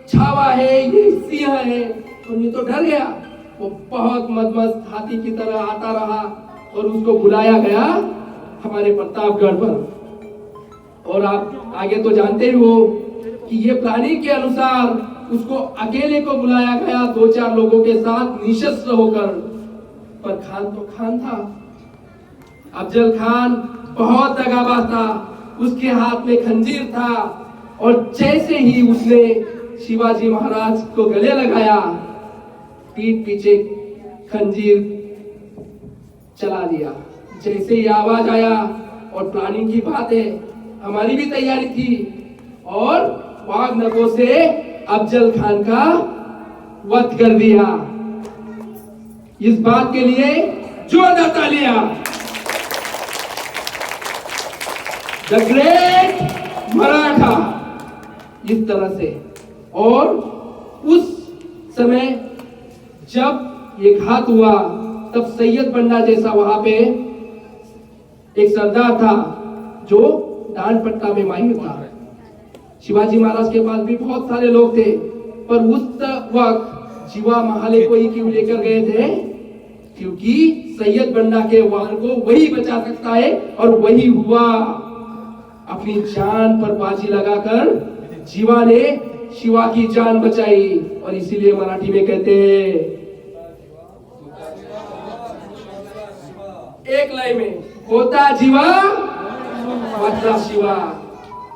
छावा है, ये सिंह है। और ये तो डर गया। वो बहुत मदमस्त हाथी की तरह आता रहा और उसको बुलाया गया हमारे प्रतापगढ़ पर। और आप आगे तो जानते ही हो कि ये प्लानिंग के अनुसार उसको अकेले को बुलाया गया, 2-4 लोगों के साथ निशस्त्र होकर। पर खान तो खान था। अफजल खान बहुत दगाबाज था। उसके हाथ में खंजीर था और जैसे ही उसने शिवाजी महाराज को गले लगाया, पीठ पीछे खंजीर चला दिया। जैसे ही आवाज आया, और प्लानिंग की बात है, हमारी भी तैयारी थी, और वाघ नखों से अफजल खान का वध कर दिया। इस बात के लिए जोरदार तालियां। The great Maratha. इस तरह से। और उस समय जब ये घात हुआ, तब सैयद बंडा जैसा वहां पे एक सरदार था जो डांड पट्टा में माहिर था। शिवाजी महाराज के पास भी बहुत सारे लोग थे, पर उस वक्त जीवा महाले को ही क्यों लेकर गए थे? क्योंकि सैयद बंडा के वाहन को वही बचा सकता है, और वही हुआ। अपनी जान पर बाजी लगाकर जीवा ने शिवा की जान बचाई। और इसीलिए मराठी में कहते हैं एक लाइन में, होता जीवा वाचला शिवा।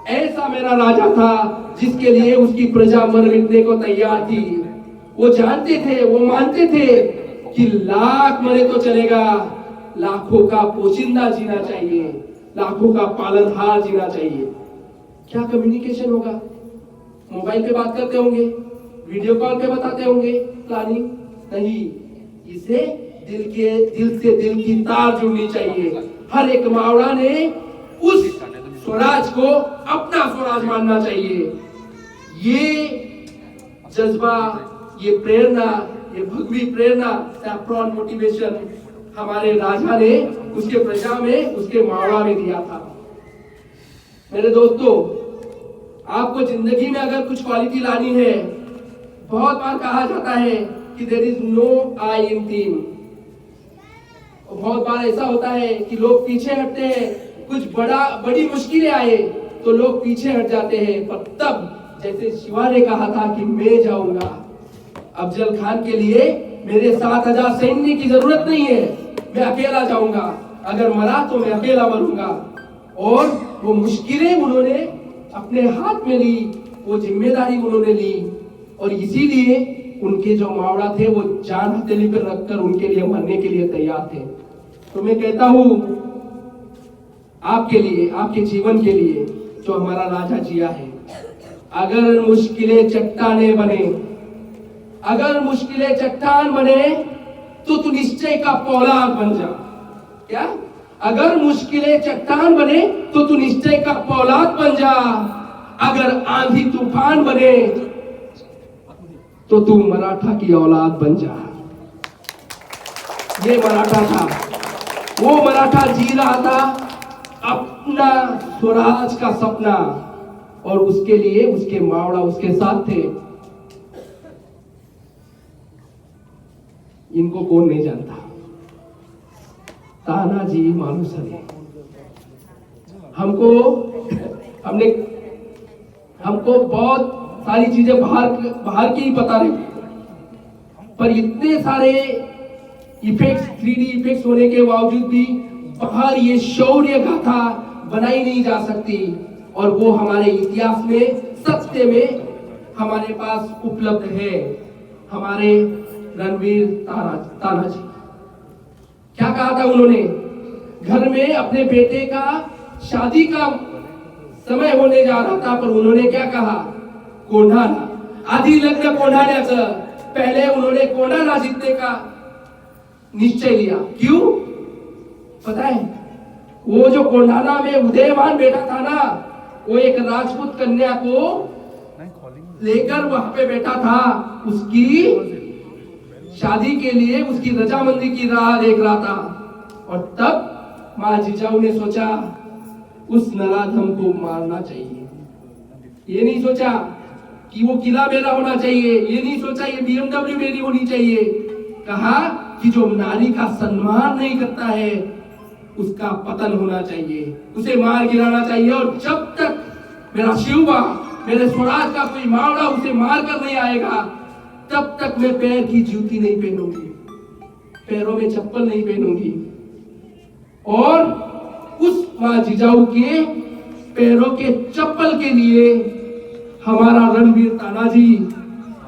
ऐसा मेरा राजा था जिसके लिए उसकी प्रजा मर मिटने को तैयार थी। वो जानते थे, वो मानते थे कि लाख मरे तो चलेगा, लाखों का पोशिंदा जीना चाहिए, लाखों का पालनहार जीना चाहिए। क्या कम्युनिकेशन होगा? मोबाइल पे बात करते होंगे, वीडियो कॉल पे बताते होंगे प्लानिंग? नहीं, इसे दिल से दिल की तार जुड़नी चाहिए। हर एक मावड़ा ने उस स्वराज को अपना स्वराज मानना चाहिए। ये जज्बा, ये प्रेरणा, ये भगवी प्रेरणा, सैफ्रॉन मोटिवेशन हमारे राजा ने उसके प्रजा में, उसके मावड़ा में दिया था। मेरे दोस्तों, आपको जिंदगी में अगर कुछ क्वालिटी लानी है, बहुत बार कहा जाता है कि there is no I in team. बहुत बार ऐसा होता है कि लोग पीछे हटते हैं, कुछ बड़ी मुश्किलें आए तो लोग पीछे हट जाते हैं। पर तब जैसे शिवा ने कहा था कि मैं जाऊंगा, अफजल खान के लिए मेरे 7,000 सैन्य की जरूरत नहीं है, मैं अकेला जाऊंगा, अगर मरा तो मैं अकेला मरूंगा। और वो मुश्किलें उन्होंने अपने हाथ में ली, वो जिम्मेदारी उन्होंने ली, और इसीलिए उनके जो मावड़ा थे वो जान हथेली पर रखकर उनके लिए मरने के लिए तैयार थे। तो मैं कहता हूं आपके लिए, आपके जीवन के लिए, जो हमारा राजा जिया है, अगर मुश्किलें चट्टाने बने, अगर मुश्किलें चट्टान बने, तो तू निश्चय का पौलाद बन जा। क्या? अगर मुश्किलें चट्टान बने तो तू निश्चय का पौलाद बन जा। अगर आंधी तूफान बने तो तू मराठा की औलाद बन जा। ये मराठा था, वो मराठा जी रहा था अपना स्वराज का सपना, और उसके लिए उसके मावड़ा उसके साथ थे। इनको कौन नहीं जानता? तानाजी मालुसरे। हमको बहुत सारी चीजें बाहर की ही पता रहती, पर इतने सारे इफेक्ट्स, 3D इफेक्ट्स होने के बावजूद भी बाहर ये शौर्य गाथा बनाई नहीं जा सकती। और वो हमारे इतिहास में, सत्य में हमारे पास उपलब्ध है। हमारे रणवीर तानाजी, क्या कहा था उन्होंने? घर में अपने बेटे का शादी का समय होने जा रहा था, पर उन्होंने क्या कहा? कोंढाणा, आधी लग्न कोंढाण्याचं। पहले उन्होंने कोंढाणा जीतने का निश्चय लिया। क्यों? पता है, वो जो कोंढाणा में उदयमान बेटा था ना, वो एक राजपूत कन्या को लेकर वहां पे बैठा था। उसकी शादी के लिए उसकी रजामंदी की राह देख रहा था। और तब मां जिजाऊ ने सोचा उस नराधम को मारना चाहिए। ये नहीं सोचा कि वो किला मेरा होना चाहिए, ये नहीं सोचा ये BMW मेरी होनी चाहिए। कहा कि जो नारी का सम्मान नहीं करता है उसका पतन होना चाहिए, उसे मार गिराना चाहिए। और जब तक मेरा शिवा, मेरे स्वराज का कोई मावड़ा उसे मार कर नहीं आएगा, तब तक मैं पैर की जूती नहीं पहनूंगी, पैरों में चप्पल नहीं पहनूंगी। और उस मां जिजाऊ के पैरों के चप्पल के लिए हमारा रणवीर तानाजी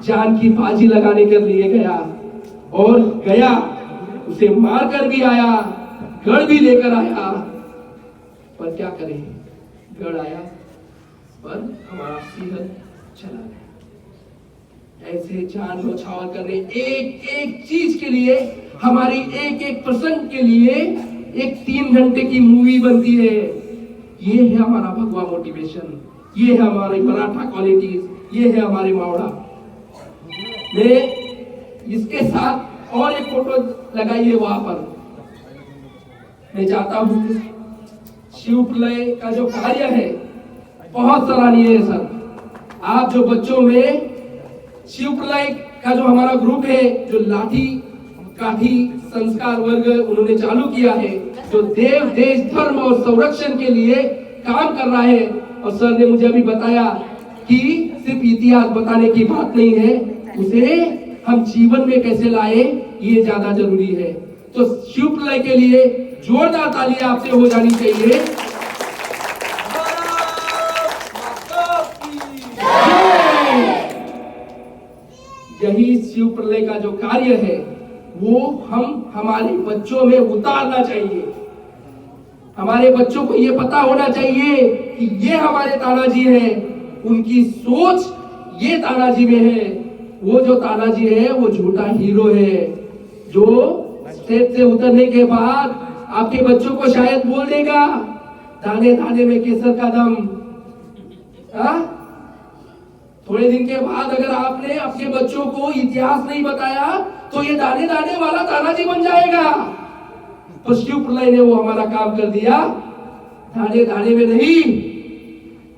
जान की बाजी लगाने के लिए गया, और गया, उसे मार कर भी आया, गढ़ भी लेकर आया। पर क्या करें, गढ़ आया पर हमारा सिंह चला गया। ऐसे जान न्यौछावर करने, एक एक चीज के लिए, हमारी एक एक प्रसंग के लिए एक 3 घंटे की मूवी बनती है। ये है हमारा भगवा मोटिवेशन, ये है हमारी मराठा क्वालिटीज, ये है हमारे मावड़ा। मैं इसके साथ और एक फोटो लगाइए वहां पर। मैं चाहता हूं शिव प्रलय का जो कार्य है बहुत सराहनीय है सर। आप जो बच्चों में शिव प्रलय का जो हमारा ग्रुप है, जो लाठी काठी संस्कार वर्ग उन्होंने चालू किया है, जो देव देश धर्म और संरक्षण के लिए काम कर रहा है। और सर ने मुझे अभी बताया कि सिर्फ इतिहास बताने की बात नहीं है, उसे हम जीवन में कैसे लाए ये ज्यादा जरूरी है। तो शिव प्रलय के लिए जोरदार तालियां आपसे हो जानी चाहिए। यही शिव प्रलय का जो कार्य है वो हम हमारे बच्चों में उतारना चाहिए। हमारे बच्चों को ये पता होना चाहिए कि ये हमारे तानाजी हैं, उनकी सोच ये तानाजी में है। वो जो तानाजी है वो झूठा हीरो है, जो स्टेज से उतरने के बाद आपके बच्चों को शायद बोल देगा दाने दाने में केसर का दम। थोड़े दिन के बाद अगर आपने अपने बच्चों को इतिहास नहीं बताया तो ये दाने दाने वाला तानाजी बन जाएगा। तो शिव प्रलय ने वो हमारा काम कर दिया। दाने दाने में नहीं,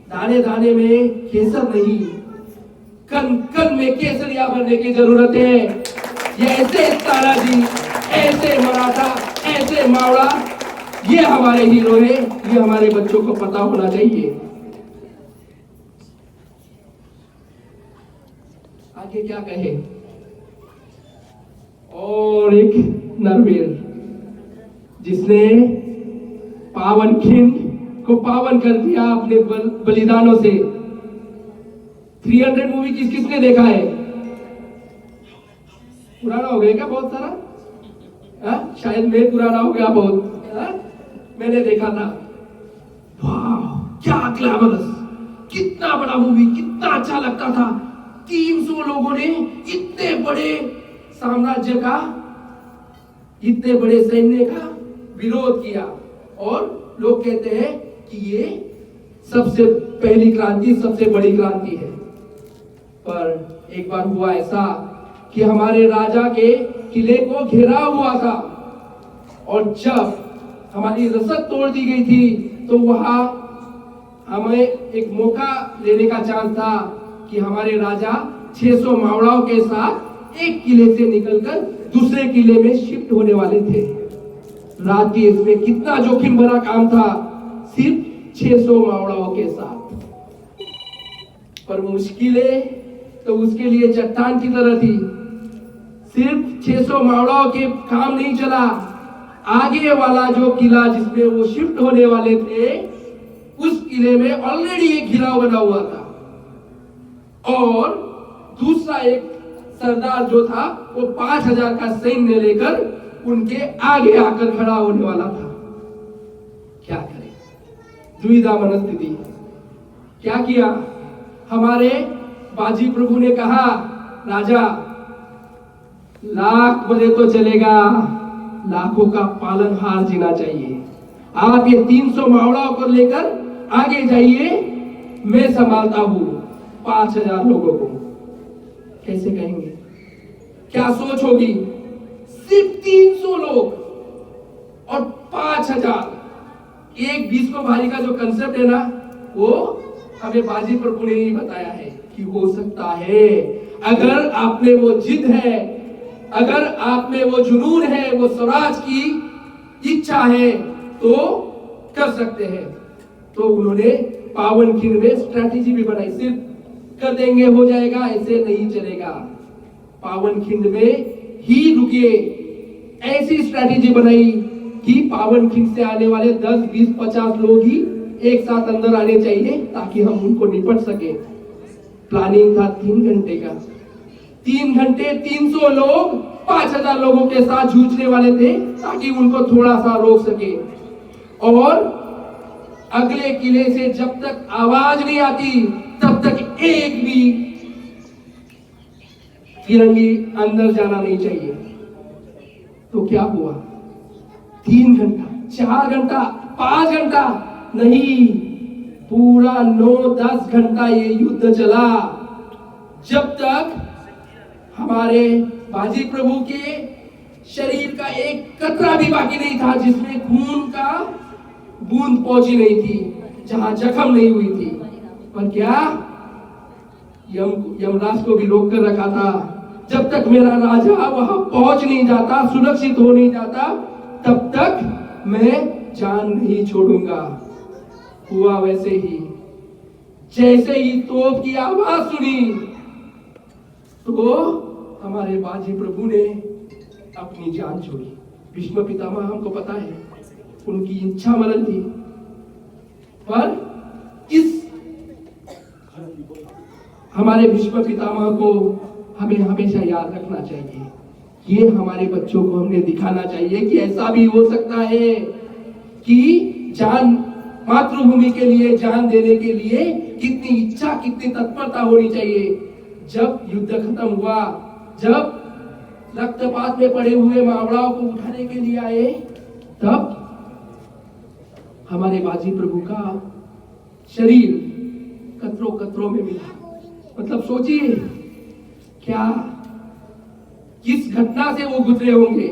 दाने दाने में केसर नहीं, कन कन में केसरिया भरने की जरूरत है। ये ऐसे तानाजी, ऐसे मराठा, ऐसे मावड़ा, ये हमारे हीरो है, ये हमारे बच्चों को पता होना चाहिए। आगे क्या कहे। और एक नरवीर जिसने पावन खिंड को पावन कर दिया अपने बलिदानों से। 300 मूवी किसने देखा है? पुराना हो गया क्या बहुत सारा? शायद मैं पुराना हो गया बहुत। मैंने देखा था। वाह क्या ग्लैमरस, कितना बड़ा मूवी, कितना अच्छा लगता था। 300 लोगों ने इतने बड़े साम्राज्य का, इतने बड़े सैन्य का विरोध किया, और लोग कहते हैं कि ये सबसे पहली क्रांति, सबसे बड़ी क्रांति है। पर एक बार हुआ ऐसा कि हमारे राजा के किले को घेरा हुआ था, और जब हमारी रसद तोड़ दी गई थी तो वहां हमें एक मौका लेने का चांस था कि हमारे राजा 600 मावड़ाओं के साथ एक किले से निकलकर दूसरे किले में शिफ्ट होने वाले थे। रात की इसमें कितना जोखिम भरा काम था, सिर्फ 600 मावड़ाओं के साथ। पर मुश्किलें तो उसके लिए चट्टान की तरह थी। सिर्फ 600 मावड़ाओं के काम नहीं चला, आगे वाला जो किला जिसमें वो शिफ्ट होने वाले थे, उस किले में ऑलरेडी एक घिराव बना हुआ था, और दूसरा एक सरदार जो था वो 5000 का सैन्य लेकर उनके आगे आकर खड़ा होने वाला था। क्या करें, दुविधा मनस्थिति। क्या किया हमारे बाजी प्रभु ने कहा, राजा लाख बने तो चलेगा, लाखों का पालनहार जीना चाहिए। आप ये 300 मावड़ाओं को लेकर आगे जाइए, मैं संभालता हूं 5000 लोगों को। कैसे कहेंगे, क्या सोच होगी? सिर्फ 300 लोग और 5000। एक 20 को भारी का जो कंसेप्ट है ना, वो हमें बाजी प्रभु ने ही बताया है कि हो सकता है अगर आप में वो जिद है, अगर आप में वो जुनून है, वो स्वराज की इच्छा है तो कर सकते हैं। तो उन्होंने पावन खिंड में स्ट्रैटेजी भी बनाई। सिर्फ कर देंगे हो जाएगा ऐसे नहीं चलेगा, पावन खिंड में ही रुकिए। ऐसी स्ट्रैटेजी बनाई कि पावन खिंड से आने वाले 10, 20, 50 लोग ही एक साथ अंदर आने चाहिए ताकि हम उनको निपट सके। प्लानिंग था 3 घंटे का। 3 घंटे 300 लोग 5000 लोगों के साथ जूझने वाले थे ताकि उनको थोड़ा सा रोक सके। और अगले किले से जब तक आवाज नहीं आती तब तक एक भी फिरंगी अंदर जाना नहीं चाहिए। तो क्या हुआ? 3 घंटा, 4 घंटा, 5 घंटा नहीं, पूरा 9-10 घंटा ये युद्ध चला, जब तक हमारे बाजी प्रभु के शरीर का एक कतरा भी बाकी नहीं था जिसमें खून का बूंद पहुंची नहीं थी, जहां जख्म नहीं हुई थी। पर क्या यमराज को भी रोक कर रखा था, जब तक मेरा राजा वहां पहुंच नहीं जाता, सुरक्षित हो नहीं जाता, तब तक मैं जान नहीं छोड़ूंगा। हुआ वैसे ही। जैसे ही तोप की आवाज सुनी तो हमारे बाजी प्रभु ने अपनी जान छोड़ी। भीष्म पितामह हमको पता है उनकी इच्छा मरण थी, पर इस हमारे भीष्म पितामह को हमें हमेशा याद रखना चाहिए। ये हमारे बच्चों को हमने दिखाना चाहिए कि ऐसा भी हो सकता है कि जान, मातृभूमि के लिए जान देने के लिए कितनी इच्छा, कितनी तत्परता होनी चाहिए। जब युद्ध खत्म हुआ, जब रक्तपात में पड़े हुए मावड़ाओं को उठाने के लिए आए, तब हमारे बाजी प्रभु का शरीर कतरों कतरों में मिला। मतलब सोचिए क्या, किस घटना से वो गुजरे होंगे।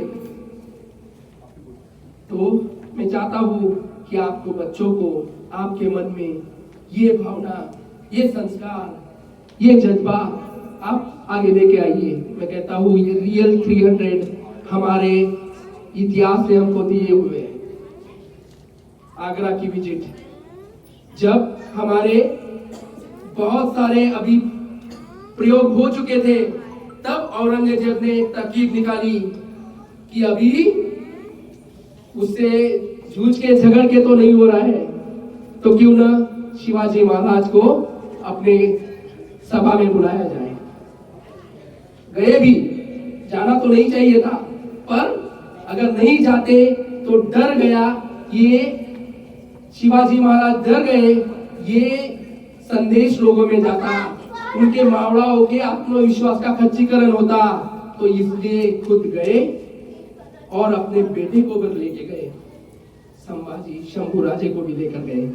तो मैं चाहता हूं कि आपको, बच्चों को, आपके मन में ये भावना, ये संस्कार, ये जज्बा आप आगे लेके आइए। मैं कहता हूं ये रियल 300 हमारे इतिहास में हमको दिए हुए हैं। आगरा की विजिट, जब हमारे बहुत सारे अभी प्रयोग हो चुके थे, तब औरंगजेब ने तरकीब निकाली कि अभी उससे जूझ के झगड़ के तो नहीं हो रहा है, तो क्यों ना शिवाजी महाराज को अपने सभा में बुलाया जाए। गए भी, जाना तो नहीं चाहिए था, पर अगर नहीं जाते तो डर गया, ये शिवाजी महाराज डर गए, ये संदेश लोगों में जाता, उनके मावड़ाओं के आत्मविश्वास का खच्चीकरण होता। तो इसलिए खुद गए और अपने बेटे को भी लेके गए, संभाजी शंभुराजे को भी लेकर गए।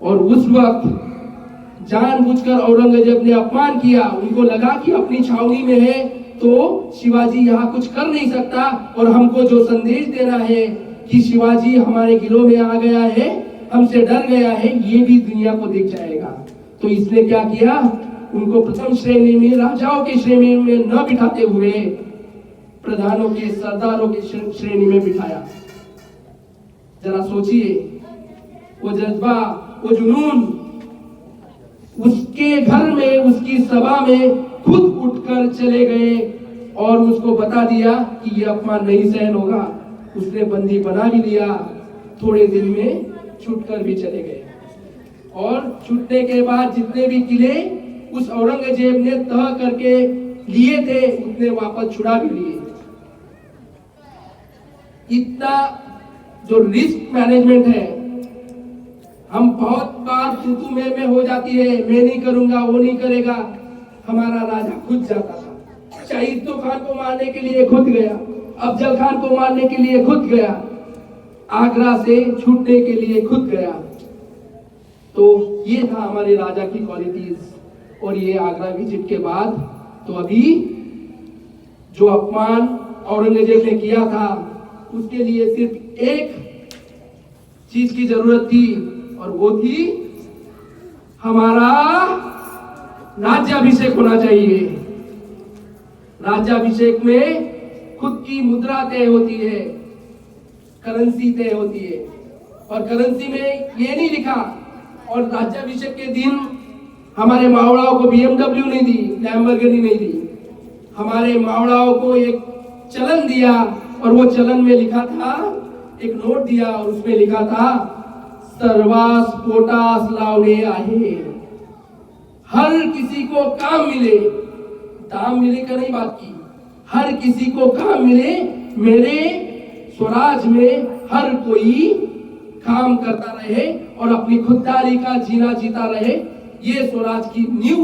और उस वक्त जानबूझकर औरंगजेब ने अपमान किया। उनको लगा कि अपनी छावनी में है तो शिवाजी यहाँ कुछ कर नहीं सकता, और हमको जो संदेश देना है कि शिवाजी हमारे गिरोह में आ गया है, हमसे डर गया है, ये भी दुनिया को दिख जाएगा। तो इसने क्या किया, उनको प्रथम श्रेणी में, राजाओं की श्रेणी में न बिठाते हुए प्रधानों के, सरदारों की श्रेणी में बिठाया। जरा सोचिए, वो जज्बा, वो जुनून, उसके घर में, उसकी सभा में खुद उठकर चले गए और उसको बता दिया कि ये अपमान नहीं सहन होगा। उसने बंदी बना भी लिया, थोड़े दिन में छूटकर भी चले गए। और छूटने के बाद जितने भी किले उस औरंगजेब ने तह करके लिए थे, उतने वापस छुड़ा भी लिए। इतना जो रिस्क मैनेजमेंट है, हम बहुत बार तू में हो जाती है, मैं नहीं करूंगा, वो नहीं करेगा। हमारा राजा खुद जाता था, शहीद खान को मारने के लिए खुद गया, अफजल खान को मारने के लिए खुद गया, आगरा से छूटने के लिए खुद गया। तो ये था हमारे राजा की क्वालिटीज। और ये आगरा विजिट के बाद तो अभी जो अपमान औरंगजेब ने किया था, उसके लिए सिर्फ एक चीज की जरूरत थी, और वो थी हमारा राज्याभिषेक होना चाहिए। राज्याभिषेक में खुद की मुद्रा तय होती है, करेंसी तय होती है, और करेंसी में ये नहीं लिखा। और राज्याभिषेक के दिन हमारे मावड़ाओं को BMW नहीं दी, लैम्बोर्गिनी नहीं दी, हमारे मावड़ाओं को एक चलन दिया, और वो चलन में लिखा था, एक नोट दिया और उसमें लिखा था सर्वास पोटास लावणे आहे। हर किसी को काम मिले, दाम मिले का नहीं बात की, हर किसी को काम मिले, मेरे स्वराज में हर कोई काम करता रहे और अपनी खुददारी का जीना जीता रहे। ये स्वराज की नींव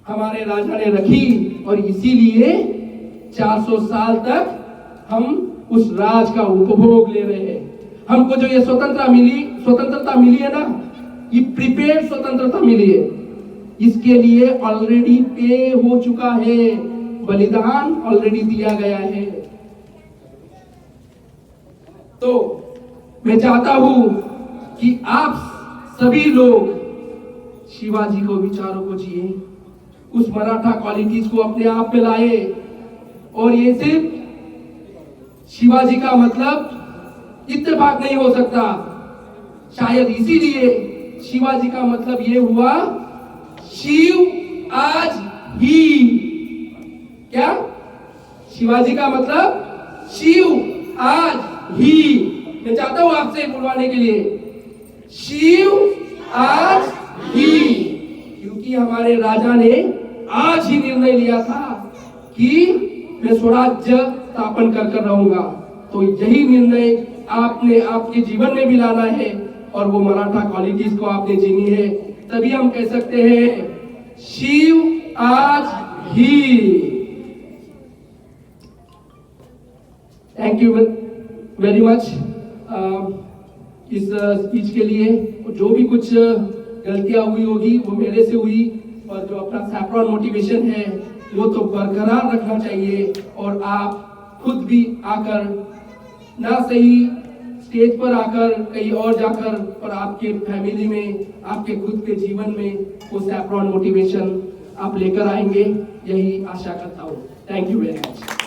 हमारे राजा ने रखी, और इसीलिए 400 साल तक हम उस राज का उपभोग ले रहे हैं। हमको जो ये स्वतंत्रता मिली है ना, ये प्रीपेड स्वतंत्रता मिली है, इसके लिए ऑलरेडी पे हो चुका है, बलिदान ऑलरेडी दिया गया है। तो मैं चाहता हूं कि आप सभी लोग शिवाजी को विचारों को जिए, उस मराठा क्वालिटीज को अपने आप में लाए। और ये सिर्फ शिवाजी का मतलब इत्तेफाक नहीं हो सकता, शायद इसीलिए शिवाजी का मतलब ये हुआ शिव आज ही। क्या शिवाजी का मतलब शिव आज ही। मैं चाहता हूं आपसे बुलवाने के लिए शिव आज ही, क्योंकि हमारे राजा ने आज ही निर्णय लिया था कि मैं स्वराज्य स्थापन कर रहूंगा। तो यही निर्णय आपने आपके जीवन में भी लाना है, और वो मराठा क्वालिटीज को आपने जीनी है। तभी हम कह सकते हैं शिव आज ही। थैंक यू वेरी मच इस स्पीच के लिए। जो भी कुछ गलतियां हुई होगी वो मेरे से हुई, और जो अपना सैफ्रॉन मोटिवेशन है वो तो बरकरार रखना चाहिए। और आप खुद भी आकर, ना सही स्टेज पर आकर, कहीं और जाकर, और आपके फैमिली में, आपके खुद के जीवन में वो सैफ्रॉन मोटिवेशन आप लेकर आएंगे, यही आशा करता हूँ। Thank you very much.